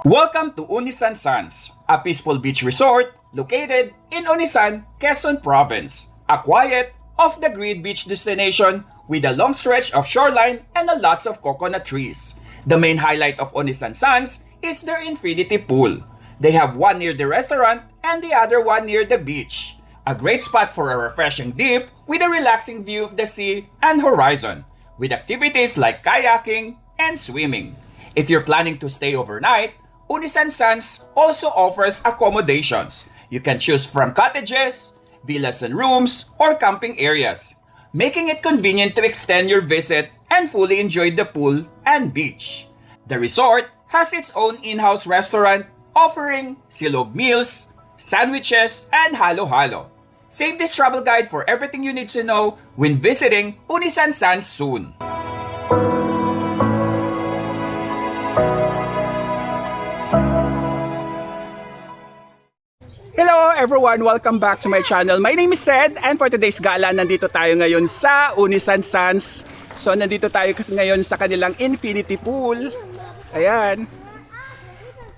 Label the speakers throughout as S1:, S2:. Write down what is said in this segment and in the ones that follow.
S1: Welcome to Unisan Sands, a peaceful beach resort located in Unisan, Quezon Province. A quiet, off-the-grid beach destination with a long stretch of shoreline and a lots of coconut trees. The main highlight of Unisan Sands is their infinity pool. They have one near the restaurant and the other one near the beach. A great spot for a refreshing dip with a relaxing view of the sea and horizon, with activities like kayaking and swimming. If you're planning to stay overnight, Unisan Sands also offers accommodations. You can choose from cottages, villas and rooms, or camping areas, making it convenient to extend your visit and fully enjoy the pool and beach. The resort has its own in-house restaurant offering silog meals, sandwiches, and halo-halo. Save this travel guide for everything you need to know when visiting Unisan Sands soon. Hello everyone! Welcome back to my channel. My name is Sed and for today's gala, nandito tayo ngayon sa Unisan Sands. So nandito tayo kasi ngayon sa kanilang infinity pool. Ayan.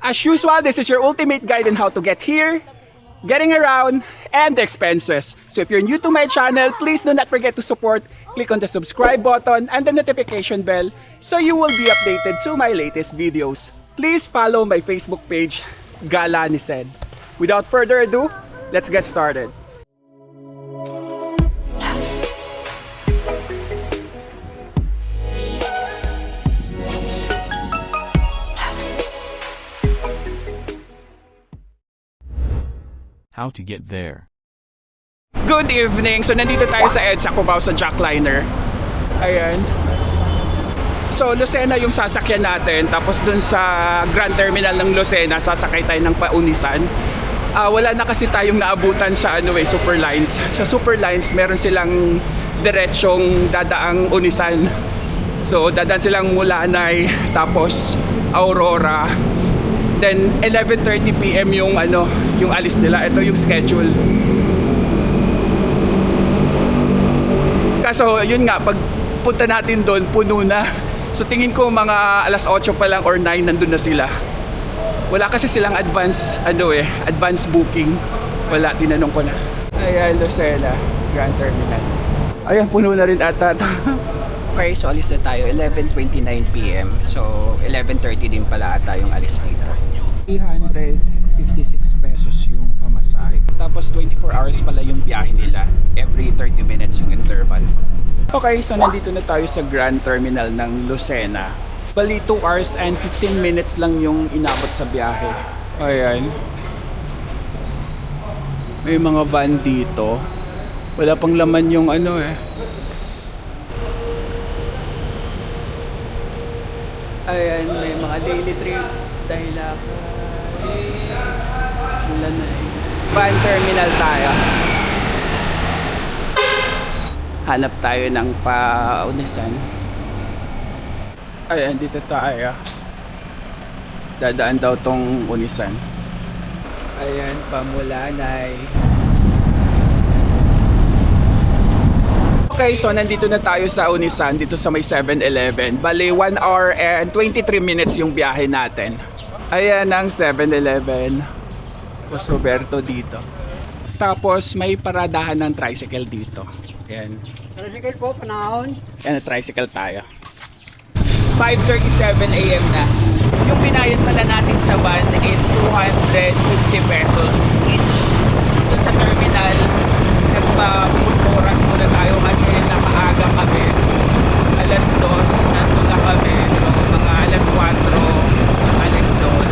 S1: As usual, this is your ultimate guide on how to get here, getting around, and the expenses. So if you're new to my channel, please do not forget to support. Click on the subscribe button and the notification bell so you will be updated to my latest videos. Please follow my Facebook page, Gala ni Sed. Without further ado, let's get started.
S2: How to get there.
S1: Good evening! So nandito tayo sa EDSA Cubao sa Jackliner. Ayan. So Lucena yung sasakyan natin. Tapos dun sa Grand Terminal ng Lucena, sasakay tayo ng Paunisan. Wala na kasi tayong naabutan sa Super Lines. Sa Super Lines, meron silang diretsyong dadaang Unisan. So dadaan silang Mulanay, tapos Aurora. Then 11:30 PM yung yung alis nila. Ito yung schedule. Kaso yun nga, pag punta natin doon, puno na. So tingin ko mga alas 8 pa lang or 9 nandun na sila. Wala kasi silang advance booking. Wala, tinanong ko na. Ayan, Lucena, Grand Terminal. Ayan, puno na rin ata.
S3: Okay, so alis na tayo 11:29 PM. So 11:30 din pala ata yung alis dito.
S1: 356 pesos yung pamasahe. Tapos 24 hours pala yung biyahe nila. Every 30 minutes yung interval. Okay, so nandito na tayo sa Grand Terminal ng Lucena. Bali 2 hours and 15 minutes lang yung inabot sa biyahe. Ayan. May mga van dito. Wala pang laman yung Ayan, may mga daily trips dahil wala na Van terminal tayo. Hanap tayo ng Paunisan. Ayan, dito tayo. Dadaan daw tong Unisan. Ayan, Pamulanay. Okay, so nandito na tayo sa Unisan, dito sa may 7-Eleven. Bali, 1 hour and 23 minutes yung biyahe natin. Ayan ang 7-Eleven. Boss Roberto dito. Tapos may paradahan ng tricycle dito. Ayan.
S3: Tricycle po, panahon.
S1: Ayan, tricycle tayo. 5:37 AM na. Yung binayad pala natin sa van is 250 pesos each. Doon sa terminal, nagpa-push oras muna tayo kasi napaaga kami. Alas 2, nandun na kami. So, mga alas 4, alas doon.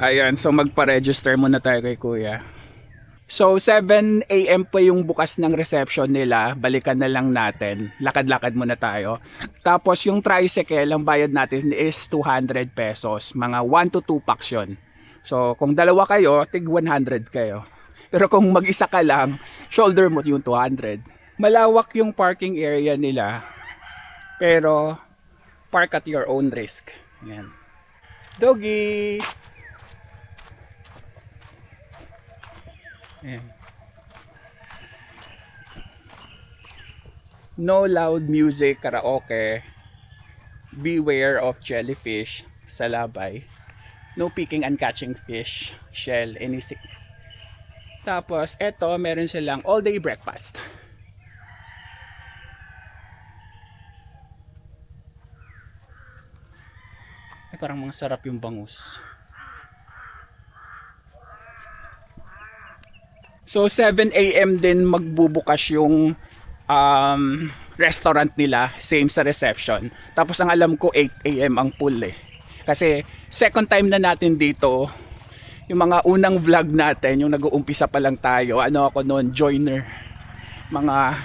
S3: Ayan, so magpa-register muna tayo kay kuya. So 7 AM pa yung bukas ng reception nila, balikan na lang natin, lakad-lakad muna tayo. Tapos yung tricycle, ang bayad natin is 200 pesos, mga 1 to 2 packs yun. So kung dalawa kayo, tig 100 kayo. Pero kung mag-isa ka lang, shoulder mo yung 200. Malawak yung parking area nila, pero park at your own risk. Ayan. Doggy! Ayan. No loud music, karaoke. Beware of jellyfish, salabay. No picking and catching fish, shell, any sick. Tapos, eto, meron silang all-day breakfast. Ay, parang mga sarap yung bangus. So 7 AM din magbubukas yung restaurant nila, same sa reception. Tapos ang alam ko 8 AM ang pool eh. Kasi second time na natin dito, yung mga unang vlog natin, yung nag-uumpisa pa lang tayo, ano ako noon, joiner. Mga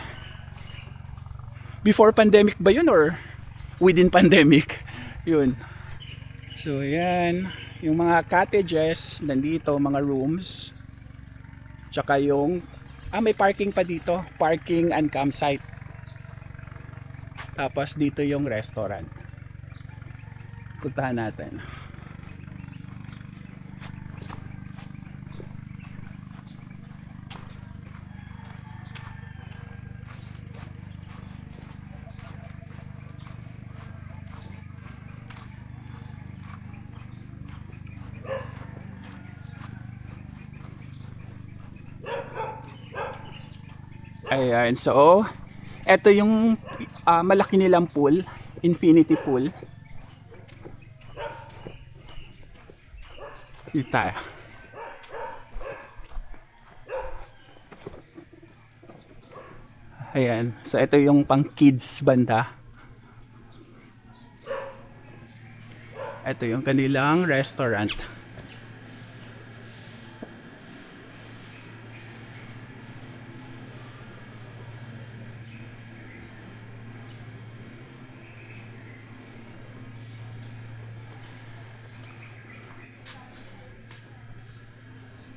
S3: before pandemic ba yun or within pandemic? Yun. So yan, yung mga cottages nandito, mga rooms. Tsaka yung may parking pa dito, parking and campsite. Tapos dito yung restaurant. Puntahan natin. Ayan, so eto yung malaki nilang pool, infinity pool. Kita. Ayan, so ito yung pang kids banda. Ito yung kanilang restaurant.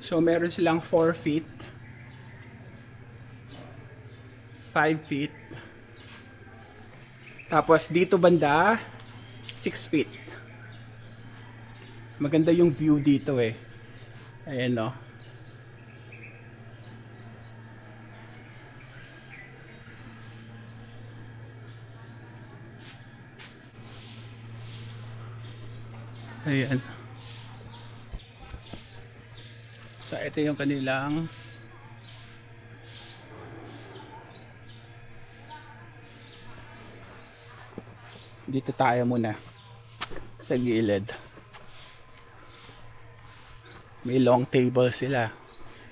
S3: So meron silang 4 feet, 5 feet. Tapos dito banda 6 feet. Maganda yung view dito eh. Ayan no. Ayan. So ito yung kanilang dito tayo muna sa gilid. May long table sila.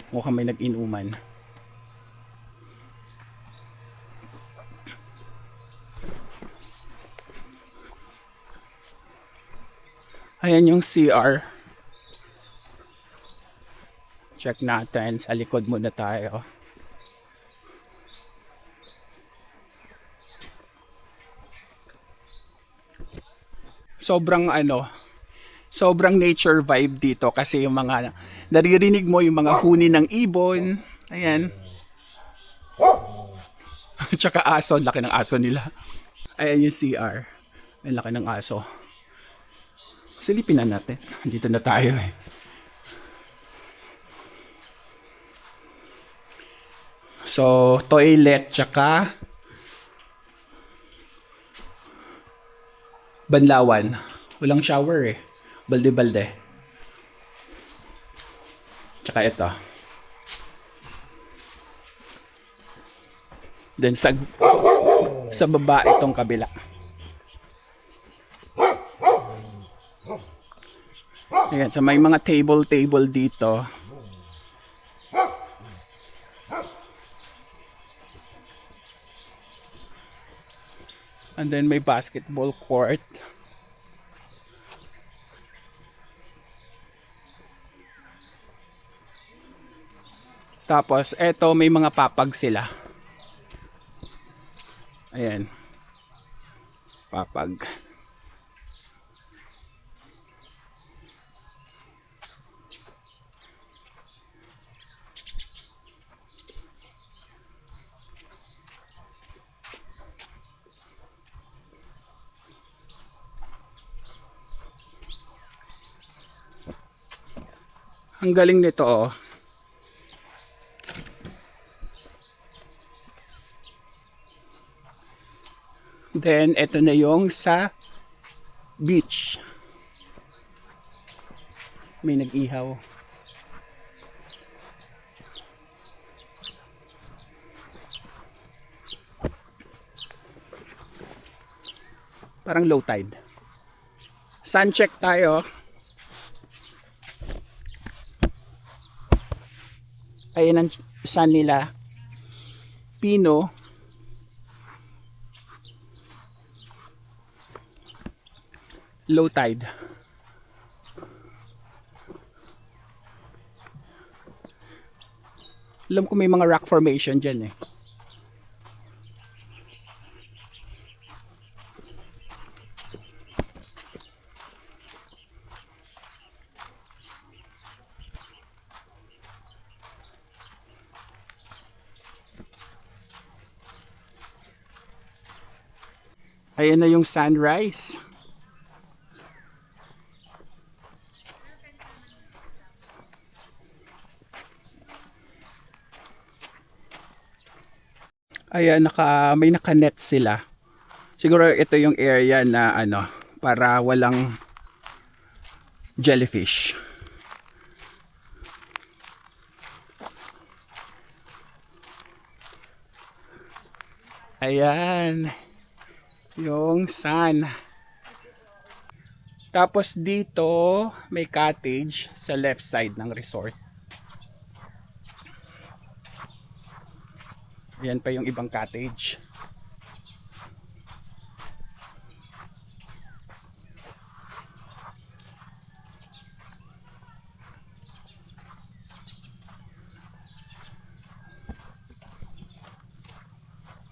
S3: Mukhang may nag-inuman. Ayan yung CR. Check natin. Sa likod muna tayo. Sobrang nature vibe dito kasi yung mga naririnig mo yung mga huni ng ibon. Ayan. Tsaka aso, laki ng aso nila. Ayan yung CR. Ang laki ng aso. Silipin na natin. Dito na tayo eh. So, toilet tsaka banlawan. Walang shower eh. Balde-balde. Tsaka ito. Then sa baba itong kabila. Ayan, so may mga table dito. And then may basketball court. Tapos eto may mga papag sila. Ayan. Papag. Ang galing nito oh. Then ito na yung sa beach. May nag-ihaw. Parang low tide. Sun check tayo. Ayan ang sun nila. Pino. Low tide. Alam ko may mga rock formation dyan eh. Ayan na yung sunrise. Ayan, may naka-net sila. Siguro ito yung area na ano, para walang jellyfish. Ayan. Yung sun. Tapos dito may cottage sa left side ng resort. Yan pa yung ibang cottage.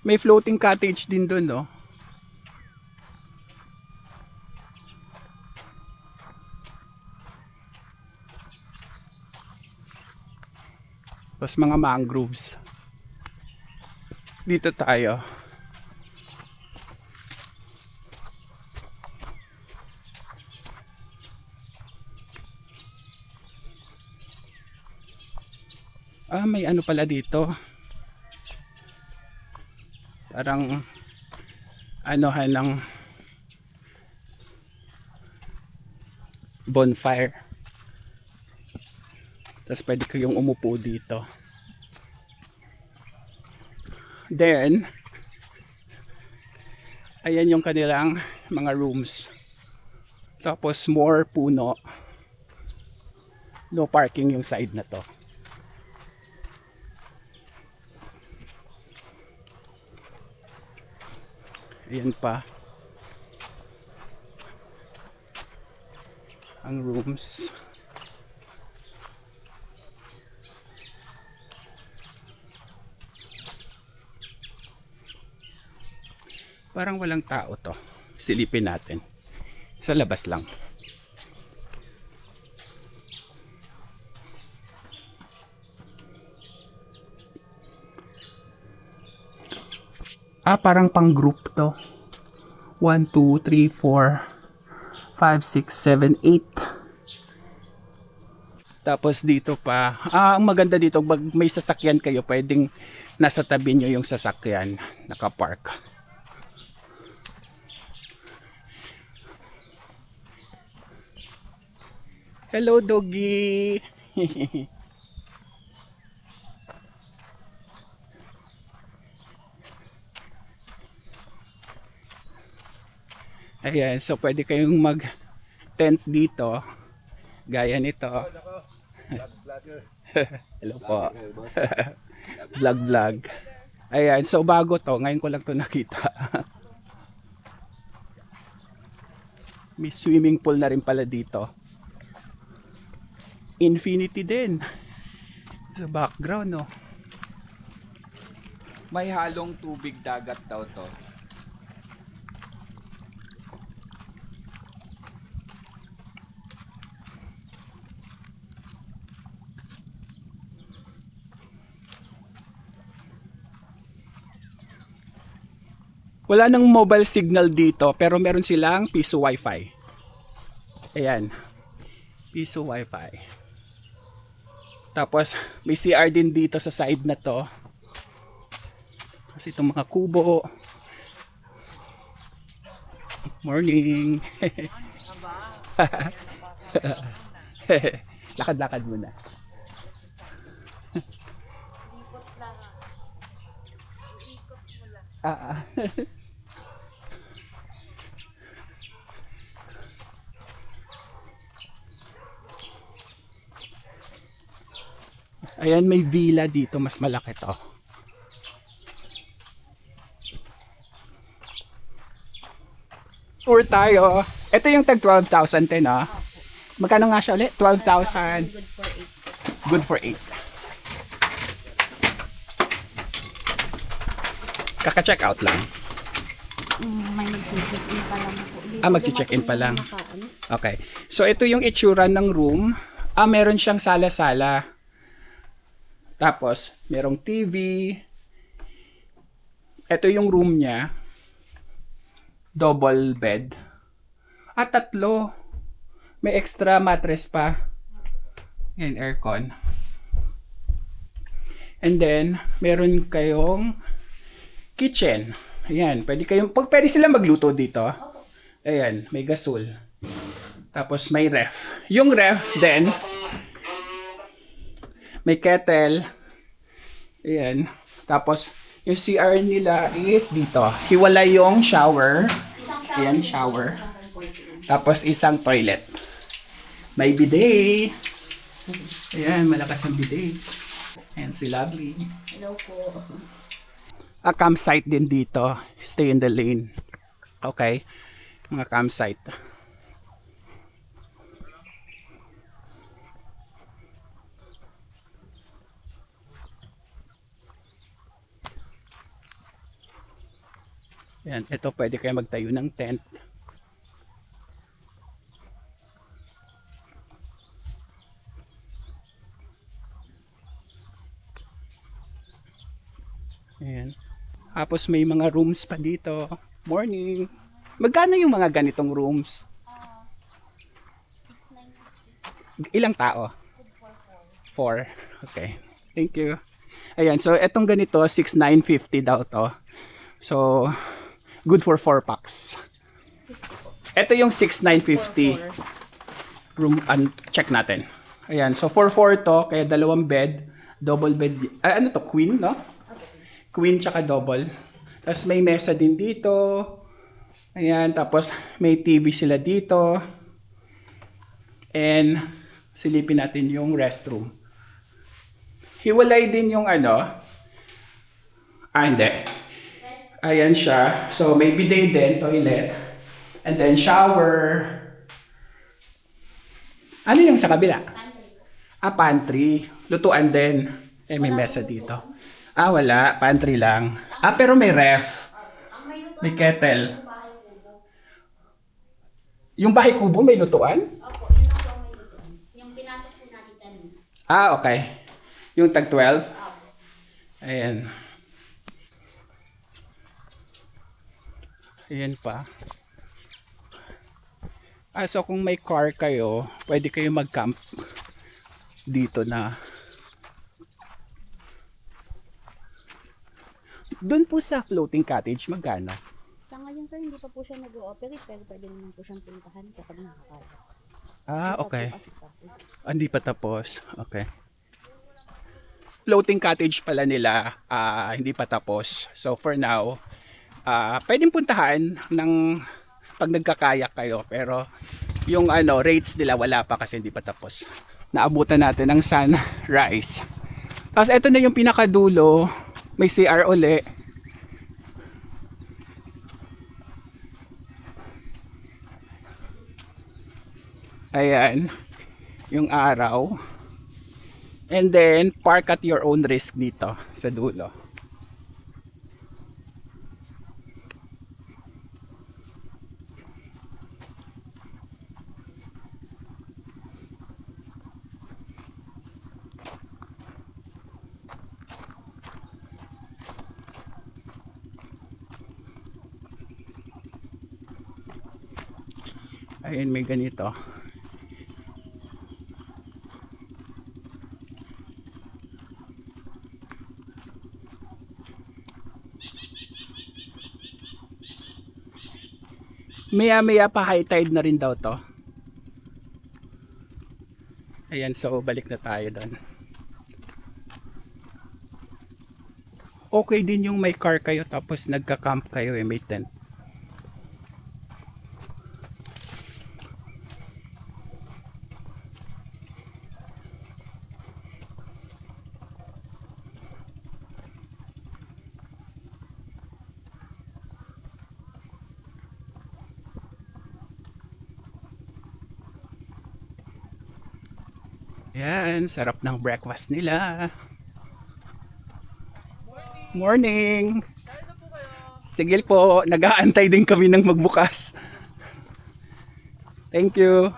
S3: May floating cottage din doon, no? Tapos mga mangroves. Dito tayo. May ano pala dito. Parang anohan ng bonfire. Tapos pwede kayong umupo dito. Then, ayan yung kanilang mga rooms. Tapos more puno. No parking yung side na to. Ayan pa ang rooms. Parang walang tao to. Silipin natin. Sa labas lang. Parang pang group to. 1, 2, 3, 4, 5, 6, 7, 8. Tapos dito pa. Ang maganda dito, pag may sasakyan kayo, pwedeng nasa tabi nyo yung sasakyan. Nakapark. Hello, doggy! Ayan, so pwede kayong mag-tent dito. Gaya nito. Hello po. Vlog. Ayan, so bago to. Ngayon ko lang to nakita. May swimming pool na rin pala dito. Infinity din. Sa background, no? May halong tubig dagat daw to. Wala nang mobile signal dito pero meron silang piso wifi. Ayan. Piso wifi. Tapos may CR din dito sa side na to. Kasi itong mga kubo. Morning. Lakad-lakad muna. Ayan, may villa dito, mas malaki to. Tour tayo. Ito yung tag 12,000 din, ah. Magkano nga siya ulit? 12,000. Good for 8. Kaka-check out lang.
S4: May mag-check-in pa lang po.
S3: Mag-check-in pa lang. Okay. So, ito yung itsura ng room. Meron siyang sala-sala. Tapos, merong TV. Ito yung room niya. Double bed. 3. May extra mattress pa. Yan, aircon. And then, meron kayong kitchen. Ayan, pwede sila magluto dito. Ayan, may gasol. Tapos may ref. Yung ref din, may kettle. Ayan. Tapos, yung CR nila is dito. Hiwalay yung shower. Ayan, shower. Tapos, isang toilet. May bidet. Ayan, malakas ang bidet. Ayan, si Lovely.
S4: Hello po.
S3: A campsite din dito. Stay in the lane. Okay? Mga campsite. Yan, ito pwede kayo magtayo ng tent. Ayan. Tapos may mga rooms pa dito. Morning. Magkano yung mga ganitong rooms? Ilang tao? 4. Okay. Thank you. Ayan, so etong ganito 6,950 daw to. So good for 4 packs. Ito yung 6,950 room, check natin. Ayan, so 4-4 to, kaya dalawang bed, double bed. Ano to, queen, no? Queen tsaka double. Tapos may mesa din dito. Ayan, tapos may TV sila dito. And silipin natin yung restroom. Hiwalay din yung ano. Hindi. Ayan siya. So may bidet din, toilet. And then shower. Ano yung sa kabila? Pantry. Lutuan din. May mesa dito. Wala. Pantry lang. Pero may ref. May kettle. Yung bahay kubo may lutuan?
S4: Opo, yun lang po ang may lutuan. Yung pinasok po natin kanina.
S3: Okay. Yung tag 12? Ayan. Ayan pa. So kung may car kayo, pwede kayo mag-camp dito na. Doon po sa floating cottage, magkano?
S4: Sa ngayon sir, hindi pa po siya nag-ooperate pero pwede naman po siyang puntahan kapag nakakaya.
S3: Okay. Hindi pa tapos. Okay. Floating cottage pala nila, hindi pa tapos. So for now, pwedeng puntahan ng pag nagkakayak kayo, pero yung rates nila wala pa kasi hindi pa tapos. Naabutan natin ng sunrise. Tapos ito na yung pinakadulo, may CR uli. Ayan, yung araw. And then, park at your own risk dito sa dulo. Ayun, may ganito. Maya-maya pa high tide na rin daw to. Ayan, so balik na tayo doon. Okay din yung may car kayo tapos nagka-camp kayo may tent. Yan, sarap ng breakfast nila. Morning! Sige po, nag-aantay din kami ng magbukas. Thank you.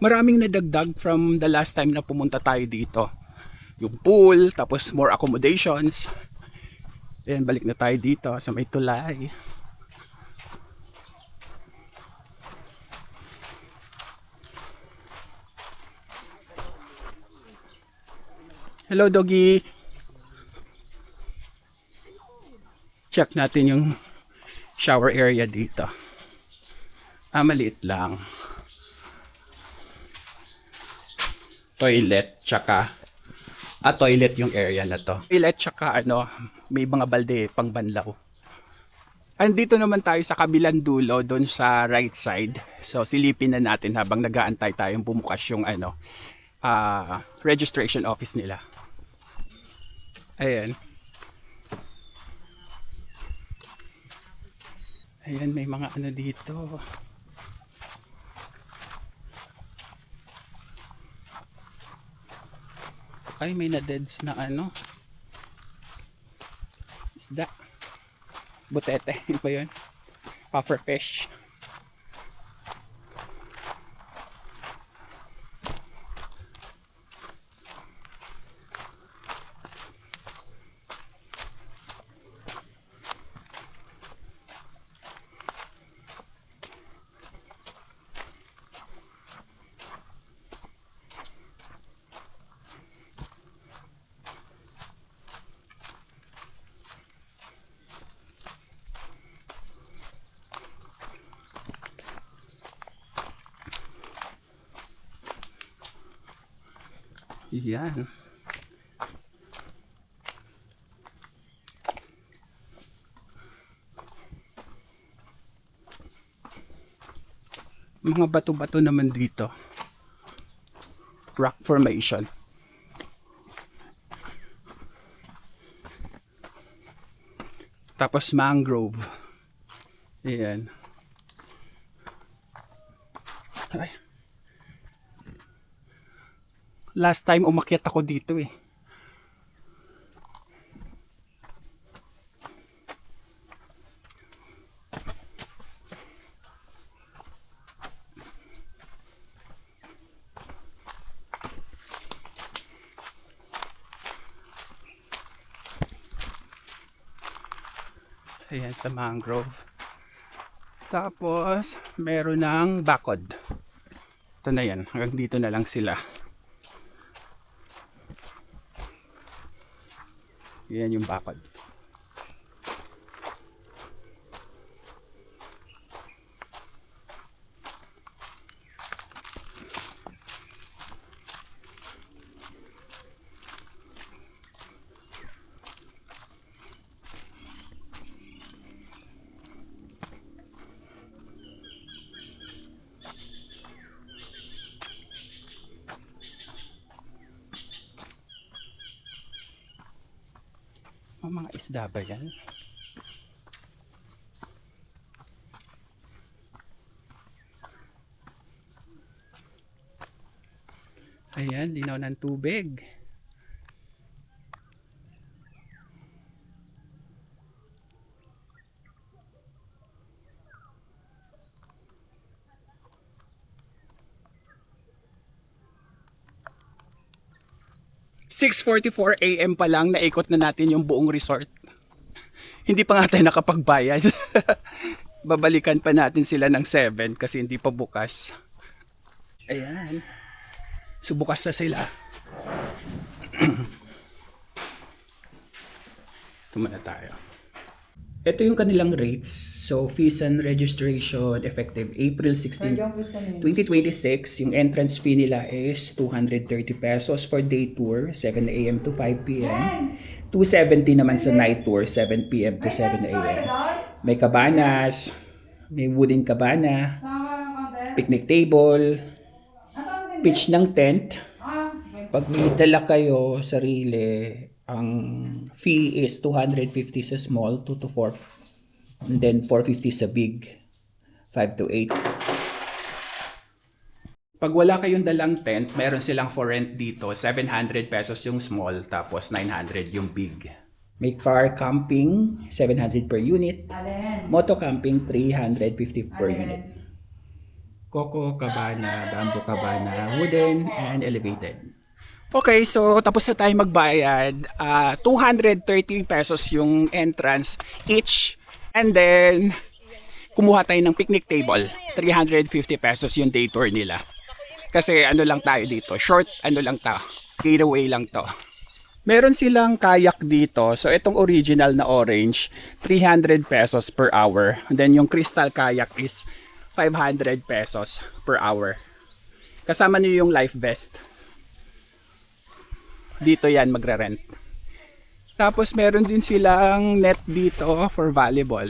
S3: Maraming nadagdag from the last time na pumunta tayo dito. Yung pool, tapos more accommodations. Then balik na tayo dito sa may tulay. Hello doggy. Check natin yung shower area dito. Maliit lang. Toilet tsaka toilet yung area na to. Toilet tsaka may mga balde pang banlaw. Andito naman tayo sa kabilang dulo doon sa right side. So silipin na natin habang nag-aantay tayong bumukas yung registration office nila. Ayan. Ayan, may mga dito. Ay, may na-deads na isda. Butete, yun pa yun. Puffer fish. Yan. Mga bato-bato naman dito. Rock formation. Tapos mangrove. Ayan. Ay. Last time umakyat ako dito Ayan sa mangrove. Tapos meron ng bakod. Ito na yan. Hanggang dito na lang sila. Yan yung bakod. Mga isda ba yan? Ayan, linaw ng tubig. "6:44 AM pa lang naikot na natin yung buong resort. Hindi pa nga tayo nakapagbayad. Babalikan pa natin sila ng 7 kasi hindi pa bukas. Ayan. So bukas na sila. Tumana tayo. Ito yung kanilang rates. So fees and registration effective April 16, 2026. Yung entrance fee nila is 230 pesos for day tour, 7 AM to 5 PM. 270 naman sa night tour, 7 PM to 7 AM. May cabanas, may wooden cabana, picnic table, pitch ng tent. Pag may dala kayo sarili, ang fee is 250 sa small, 2 to 4. And then 450 sa big, 5 to 8. Pag wala kayong dalang tent, meron silang for rent dito. 700 pesos yung small, tapos 900 yung big. May car camping, 700 per unit. Moto camping, 350 per unit. Coco cabana, bamboo cabana, wooden, and elevated. Okay, so tapos na tayo magbayad. 230 pesos yung entrance each. And then, kumuha tayo ng picnic table. 350 pesos yung day tour nila. Kasi ano lang tayo dito, short ano lang to, getaway lang to. Meron silang kayak dito. So itong original na orange, 300 pesos per hour. And then yung crystal kayak is 500 pesos per hour. Kasama niyo yung life vest. Dito yan magre-rent. Tapos meron din silang net dito for volleyball.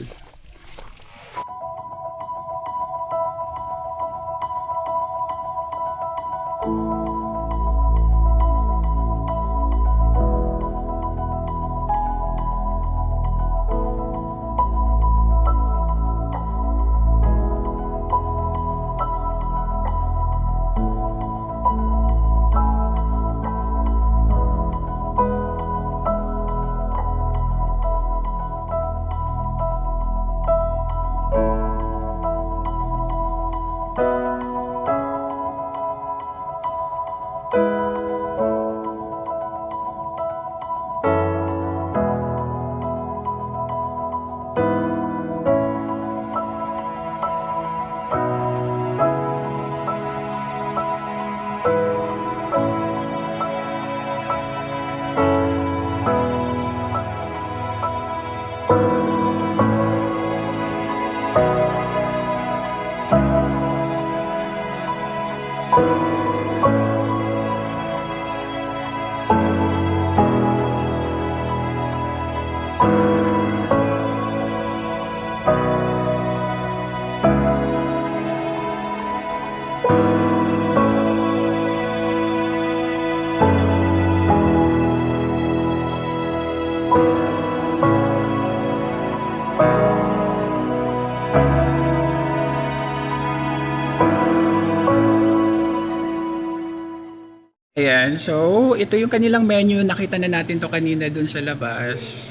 S3: Ayan, so ito yung kanilang menu. Nakita na natin to kanina dun sa labas.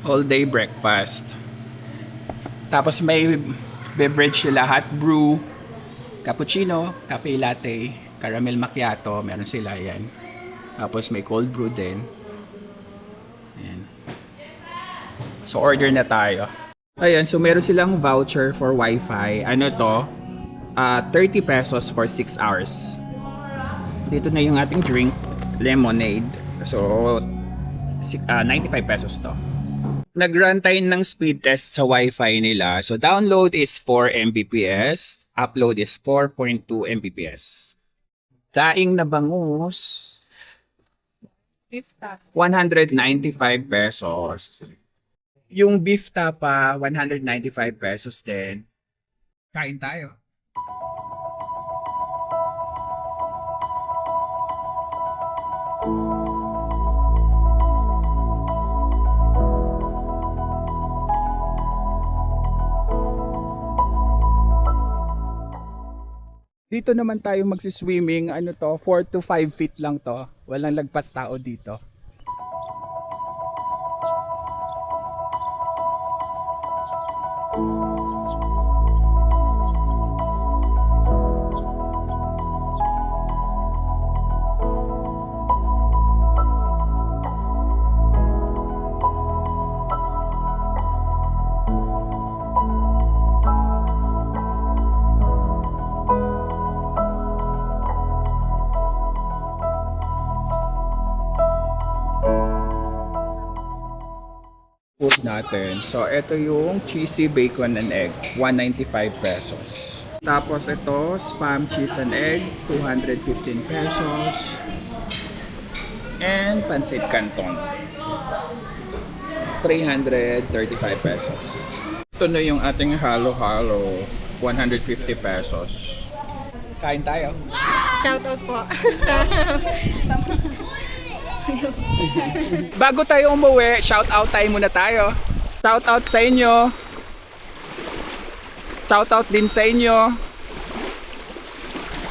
S3: All day breakfast. Tapos may beverage sila, hot brew, cappuccino, cafe latte, caramel macchiato, meron sila yan. Tapos may cold brew din. Ayan. So order na tayo. Ayan, so meron silang voucher for wifi. Ano to? 30 pesos for 6 hours. Dito na yung ating drink, lemonade. So 95 pesos to. Nag-run tayo ng speed test sa wifi nila. So download is 4 Mbps, upload is 4.2 Mbps. Daing na bangus, 195 pesos. Yung beef tapa, 195 pesos din. Kain tayo. Dito naman tayo magsiswimming, ano to, 4 to 5 feet lang to. Walang lagpas tao dito. Food natin. So, ito yung cheesy bacon and egg, 195 pesos. Tapos ito, spam cheese and egg, 215 pesos. And pancit canton, 335 pesos. Ito na yung ating halo-halo, 150 pesos. Kain tayo.
S4: Shoutout po.
S3: Bago tayo umuwi, shout out tayo muna tayo. Shout out sa inyo. Shout out din sa inyo.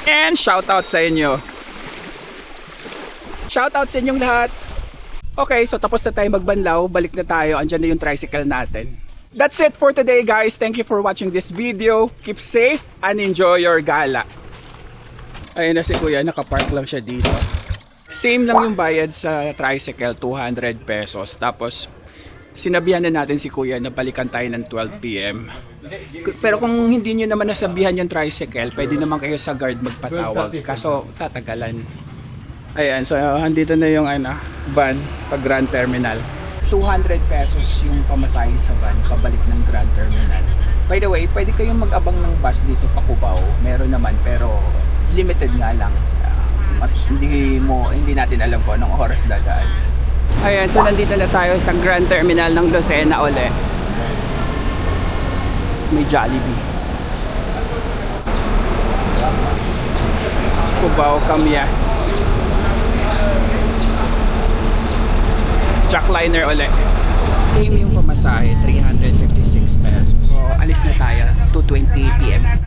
S3: And shout out sa inyo. Shout out sa inyong lahat. Okay, so tapos na tayo magbanlaw. Balik na tayo. Andyan na yung tricycle natin. That's it for today, guys. Thank you for watching this video. Keep safe and enjoy your gala. Ayun na si Kuya, nakapark lang siya dito. Same lang yung bayad sa tricycle, 200 pesos. Tapos, sinabihan na natin si Kuya na balikan tayo ng 12 PM. Pero kung hindi nyo naman nasabihan yung tricycle, pwede naman kayo sa guard magpatawag. Kaso, tatagalan. Ayan, so andito na yung van, pag Grand Terminal. 200 pesos yung pamasahe sa van, pabalik ng Grand Terminal. By the way, pwede kayong mag-abang ng bus dito pa Cubao. Meron naman, pero limited nga lang. At hindi natin alam kung anong oras dadaan. Ayan, so nandito na tayo sa Grand Terminal ng Lucena uli. May Jollibee. Cubao, Camyas. Jackliner uli. Same yung pamasahe, 356 pesos. So, alis na tayo, 2:20 PM.